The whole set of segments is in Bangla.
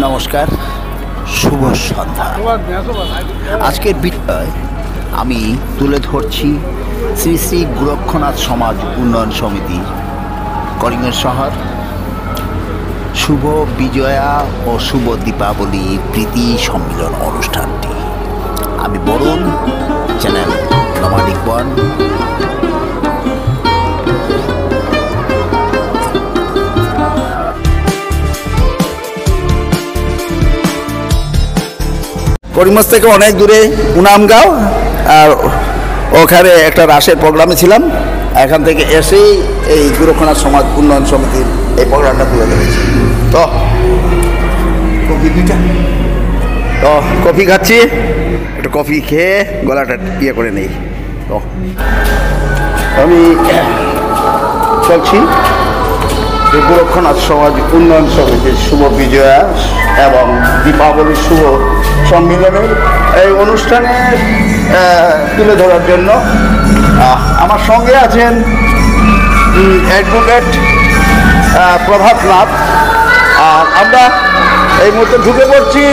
নমস্কার, শুভ সন্ধ্যা। আজকের বিষয় আমি তুলে ধরছি শ্রী শ্রী গোরক্ষনাথ সমাজ উন্নয়ন সমিতি করিমগঞ্জ শহর শুভ বিজয়া ও শুভ দীপাবলি প্রীতি সম্মিলন অনুষ্ঠানটি। আমি Barun, channel nomadic one. Karimganj থেকে অনেক দূরে উনামগাঁও, আর ওখানে একটা রাসের প্রোগ্রামে ছিলাম। এখান থেকে এসেই এই গোরক্ষনাথ সমাজ উন্নয়ন সমিতির এই প্রোগ্রামটা তুলে ধরেছি। তো কফি খাচ্ছি, একটু কফি খেয়ে গলাটা ইয়ে করে নেই। তো আমি চলছি গোরক্ষনাথ সমাজ উন্নয়ন সমিতির শুভ বিজয়া এবং দীপাবলির শুভ সম্মিলনের এই অনুষ্ঠানে তুলে ধরার জন্য আমার সঙ্গে আছেন অ্যাডভোকেট প্রভাত নাথ। আর আমরা এই মুহূর্তে ঢুকে পড়ছি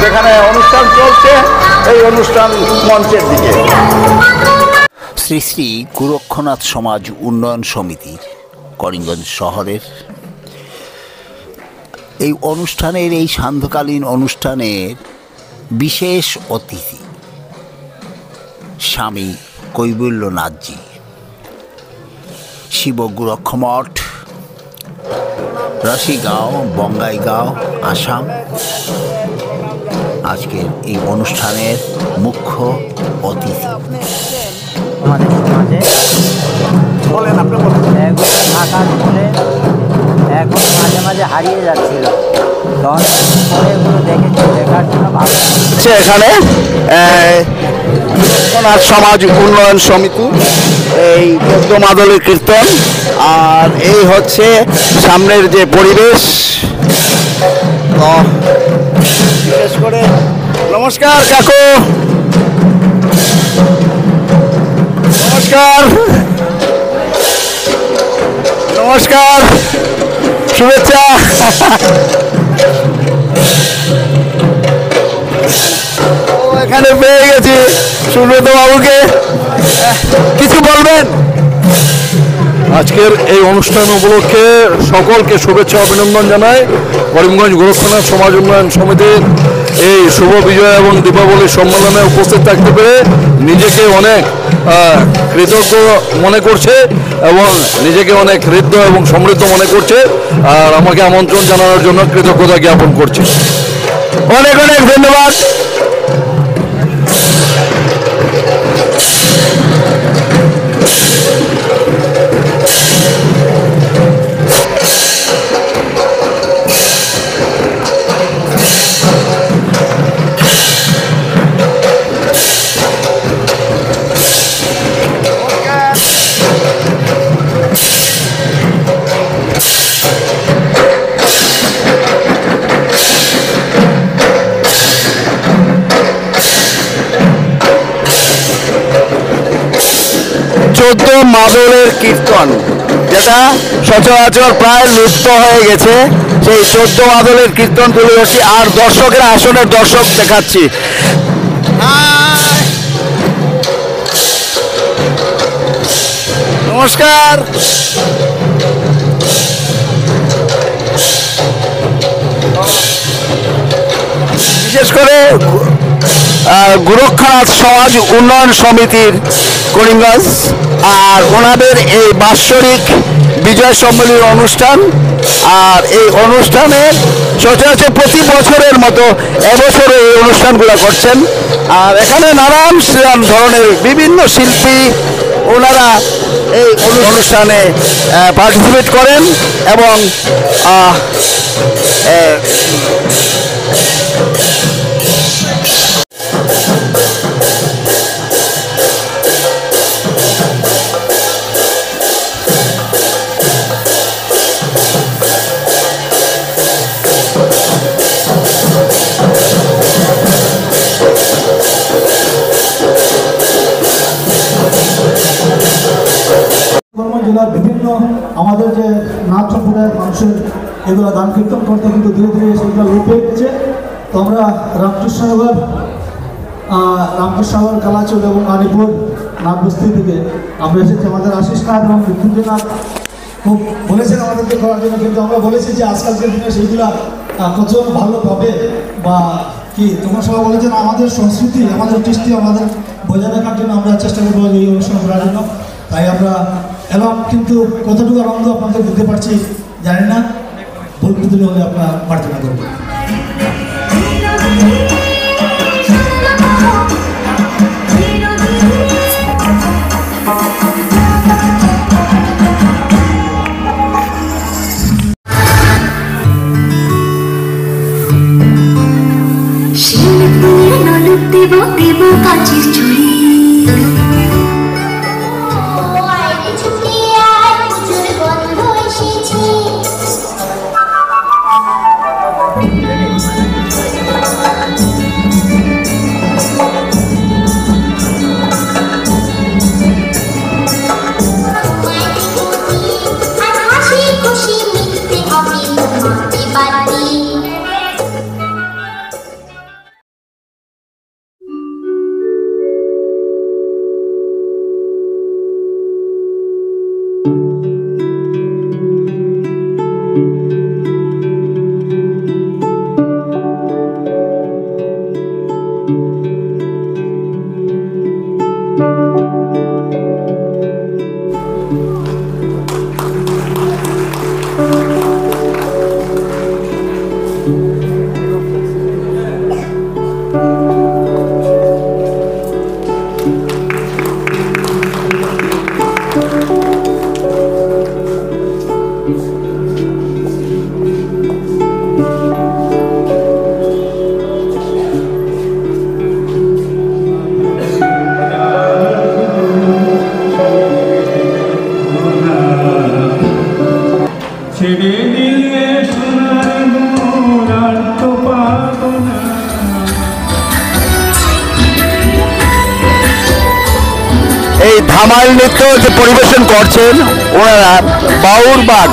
যেখানে অনুষ্ঠান চলছে, এই অনুষ্ঠান মঞ্চের দিকে। শ্রী শ্রী গোরক্ষনাথ সমাজ উন্নয়ন সমিতির করিমগঞ্জ শহরের এই অনুষ্ঠানের, এই সান্ধ্যকালীন অনুষ্ঠানের বিশেষ অতিথি স্বামী কৈবল্যনাথজি, শিব গোরক্ষমঠ, রশিগাঁও, বঙ্গাইগাঁও, আসাম। আজকের এই অনুষ্ঠানের মুখ্য অতিথি। আমাদের সমাজে বলেন, আপনি বলেন। থাকা বলে এখন মাঝে মাঝে হারিয়ে যাচ্ছিল, তখন এগুলো দেখেছি, দেখার জন্য ভালো। এখানে গোরক্ষনাথ সমাজ উন্নয়ন সমিতি, এই 14 মাদলের কীর্তন, আর এই হচ্ছে সামনের যে পরিবেশ। বিশেষ করে নমস্কার কাকু, নমস্কার নমস্কার, শুভেচ্ছা। এখানে পেয়ে গেছি সুব্রত বাবুকে, কিছু বলবেন? আজকের এই অনুষ্ঠান উপলক্ষে সকলকে শুভেচ্ছা অভিনন্দন জানাই। করিমগঞ্জ গোরক্ষনাথ সমাজ উন্নয়ন সমিতির এই শুভ বিজয় এবং দীপাবলির সম্মেলনে উপস্থিত থাকতে পেরে নিজেকে অনেক কৃতজ্ঞ মনে করছে এবং নিজেকে অনেক হৃদ্য এবং সমৃদ্ধ মনে করছে, আর আমাকে আমন্ত্রণ জানানোর জন্য কৃতজ্ঞতা জ্ঞাপন করছে। অনেক অনেক ধন্যবাদ। মাদলের কীর্তন, যেটা সচরাচর প্রায় লুপ্ত হয়ে গেছে, সেই 14 মাদলের কীর্তন তুলে ধরছি। আর দর্শকের আসনের দর্শক দেখাচ্ছি। নমস্কার। বিশেষ করে গোরক্ষনাথ সমাজ উন্নয়ন সমিতির করিমগঞ্জ, আর ওনাদের এই বাৎসরিক বিজয় সম্মেলনী অনুষ্ঠান। আর এই অনুষ্ঠানে সচরাচর প্রতি বছরের মতো এবছরও এই অনুষ্ঠানগুলো করছেন। আর এখানে নানান ধরনের বিভিন্ন শিল্পী ওনারা এই অনুষ্ঠানে পার্টিসিপেট করেন এবং জেলার বিভিন্ন আমাদের যে নাথ সম্প্রদায়ের মানুষের এগুলো গান কীর্তন করতে কিন্তু ধীরে ধীরে সেগুলো লোপ পেয়ে গেছে। তো আমরা রামকৃষ্ণনগর কালাচল এবং মানিপুর নাথবস্তি থেকে আমরা এসেছি। আমাদের আশিস নাথ এবং মৃত্যুঞ্জয় নাথ খুব বলেছেন আমাদেরকে করার জন্য, কিন্তু আমরা বলেছি যে আজকালকার দিনে সেইগুলা কতজন ভালো পাবে বা কি তোমরা সবাই বলেছেন আমাদের সংস্কৃতি আমাদের কৃষ্টি আমাদের বজায় রাখার জন্য আমরা চেষ্টা করবো এই অনুষ্ঠান করার জন্য। তাই আমরা এলাম, কিন্তু কতটুকু আনন্দ আপনাদের দিতে পারছি জানি না, ভুল বুঝলে হলে আপনার প্রার্থনা করবো। দেব দেব কাচের চুড়ি এই ধামাল নৃত্য যে পরিবেশন করছেন ওনারা বাউর বাগ।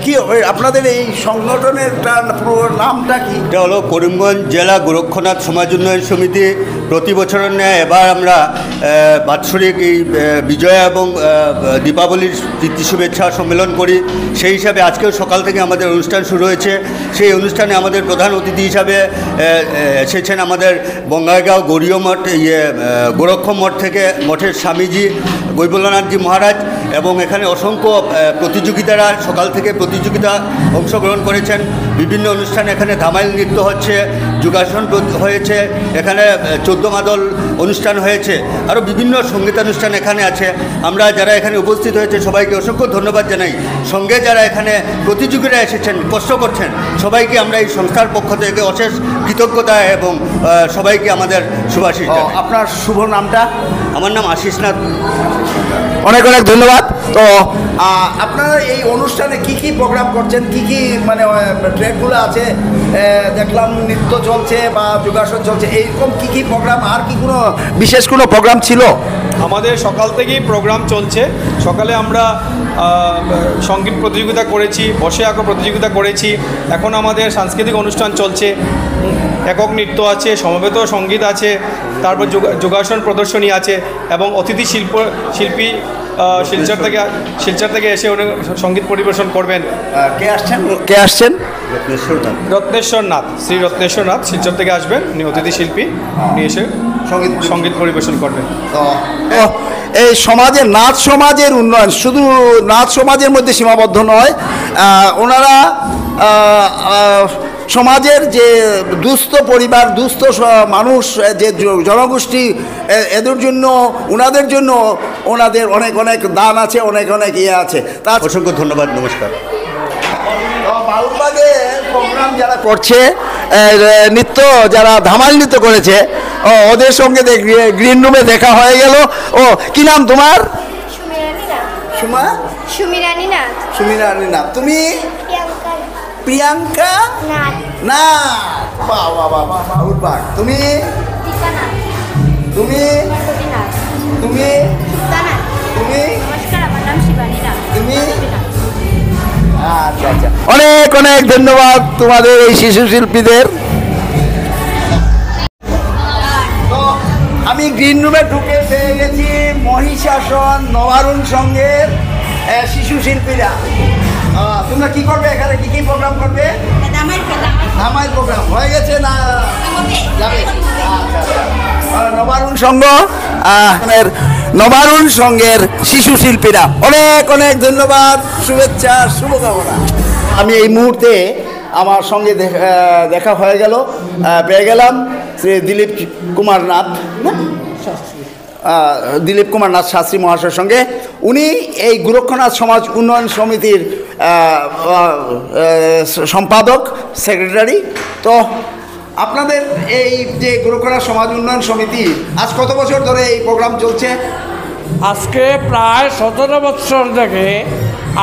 কি আপনাদের এই সংগঠনের নামটা কি? এটা হলো করিমগঞ্জ জেলা গোরক্ষনাথ সমাজ উন্নয়ন সমিতি। প্রতি বছরের ন্যায় এবার আমরা বাৎসরিক এই বিজয়া এবং দীপাবলির প্রীতি শুভেচ্ছা সম্মেলন করি। সেই হিসাবে আজকেও সকাল থেকে আমাদের অনুষ্ঠান শুরু হয়েছে। সেই অনুষ্ঠানে আমাদের প্রধান অতিথি হিসাবে এসেছেন আমাদের বঙ্গাইগাঁও গৌরীয় মঠ গোরক্ষ মঠ থেকে মঠের স্বামীজি গৈবল্যনাথজি মহারাজ, এবং এখানে অসংখ্য প্রতিযোগিতারা সকাল থেকে প্রতিযোগিতা অংশগ্রহণ করেছেন। বিভিন্ন অনুষ্ঠান, এখানে ধামাইল নৃত্য হচ্ছে, যোগাসন হয়েছে, এখানে 14 মাদল অনুষ্ঠান হয়েছে, আরও বিভিন্ন সঙ্গীতানুষ্ঠান এখানে আছে। আমরা যারা এখানে উপস্থিত হয়েছে সবাইকে অসংখ্য ধন্যবাদ জানাই। সঙ্গে যারা এখানে প্রতিযোগীরা এসেছেন, কষ্ট করছেন, সবাইকে আমরা এই সংস্থার পক্ষ থেকে অশেষ কৃতজ্ঞতা এবং সবাইকে আমাদের শুভাশিস জানাই। আপনার শুভ নামটা? আমার নাম আশিস নাথ। অনেক অনেক ধন্যবাদ। তো আপনারা এই অনুষ্ঠানে কি কি প্রোগ্রাম করছেন, কি কি মানে ট্রেকগুলো আছে? দেখলাম নৃত্য চলছে বা যোগাসন চলছে, এইরকম কি কি প্রোগ্রাম, আর কি কোনো বিশেষ কোনো প্রোগ্রাম ছিল? আমাদের সকাল থেকেই প্রোগ্রাম চলছে। সকালে আমরা সঙ্গীত প্রতিযোগিতা করেছি, বসে আঁকো প্রতিযোগিতা করেছি। এখন আমাদের সাংস্কৃতিক অনুষ্ঠান চলছে, একক নৃত্য আছে, সমবেত সঙ্গীত আছে, তারপর যোগাসন প্রদর্শনী আছে এবং অতিথি শিল্পী শিলচর থেকে এসে উনি সঙ্গীত পরিবেশন করবেন। কে আসছেন? রত্নেশ্বর নাথ, শ্রী রত্নেশ্বর নাথ শিলচর থেকে আসবেন। উনি অতিথি শিল্পী, উনি এসে সঙ্গীত পরিবেশন করবেন। এই সমাজের নাচ সমাজের উন্নয়ন শুধু নাচ সমাজের মধ্যে সীমাবদ্ধ নয়, ওনারা সমাজের যে দুস্থ পরিবার, দুস্থ মানুষ, যে জনগোষ্ঠী, এদের জন্য, ওনাদের জন্য ওনাদের অনেক অনেক দান আছে, অনেক অনেক ইয়ে আছে। তার অসংখ্য ধন্যবাদ, নমস্কার। বাউলবাগে প্রোগ্রাম যারা করছে, নৃত্য যারা ধামাল নৃত্য করেছে, ওদের সঙ্গে গ্রিন রুমে দেখা হয়ে গেল। ও কি নাম তোমার? সুমিরানী নাথ। সুমিরানী নাথ। তুমি? প্রিয়াঙ্কা না। বাউলবাগ। তুমি? তুমি? তুমি? তুমি? তুমি? আচ্ছা আচ্ছা, অনেক অনেক ধন্যবাদ তোমাদের এই শিশু শিল্পীদের। তো আমি গ্রিন রুমে ঢুকে পেয়ে গেছি মহিষাসন নবারুণ সংঘের শিশু শিল্পীরা। তোমরা কি করবে এখানে, কি কি প্রোগ্রাম করবে? ধামাইল প্রোগ্রাম হয়ে গেছে না যাবে? নবারুণ সংঘ, নবারুণ সংঘের শিশু শিল্পীরা, অনেক অনেক ধন্যবাদ, শুভেচ্ছা, শুভকামনা। আমি এই মুহূর্তে আমার সঙ্গে দেখা হয়ে গেল, পেয়ে গেলাম শ্রী দিলীপ কুমার নাথ শাস্ত্রী মহাশয়ের সঙ্গে। উনি এই গোরক্ষনাথ সমাজ উন্নয়ন সমিতির সম্পাদক, সেক্রেটারি। তো আপনাদের এই যে গোরক্ষনাথ সমাজ উন্নয়ন সমিতি আজ কত বছর ধরে এই প্রোগ্রাম চলছে? আজকে প্রায় 17 বছর থেকে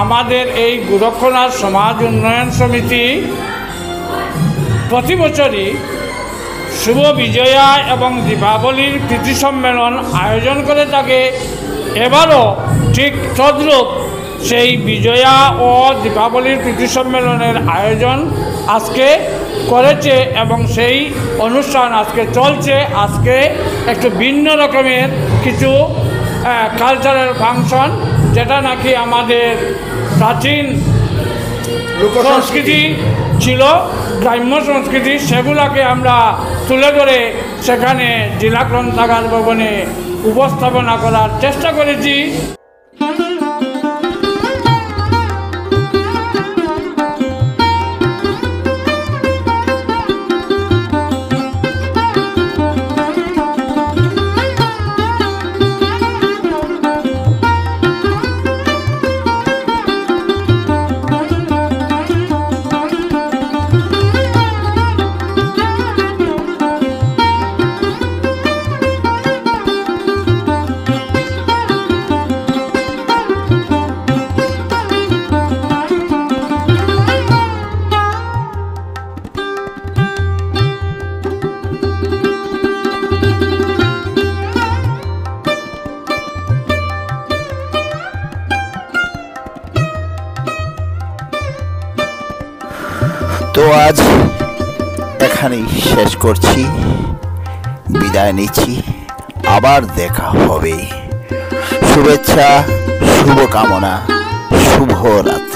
আমাদের এই গোরক্ষনাথ সমাজ উন্নয়ন সমিতি প্রতি বছরই শুভ বিজয়া এবং দীপাবলির প্রীতি সম্মেলন আয়োজন করে থাকে। এবারও ঠিক তদ্রূপ সেই বিজয়া ও দীপাবলির প্রীতি সম্মেলনের আয়োজন আজকে করেছে এবং সেই অনুষ্ঠান আজকে চলছে। আজকে একটু ভিন্ন রকমের কিছু কালচারাল ফাংশন, যেটা নাকি আমাদের প্রাচীন সংস্কৃতি ছিল, গ্রাম্য সংস্কৃতি, সেগুলোকে আমরা তুলে ধরে সেখানে জেলা গ্রন্থাগার ভবনে উপস্থাপনা করার চেষ্টা করেছি। তো আজ এখানেই শেষ করছি, বিদায় নিচ্ছি, আবার দেখা হবে। শুভেচ্ছা, শুভকামনা, শুভরাত্রি।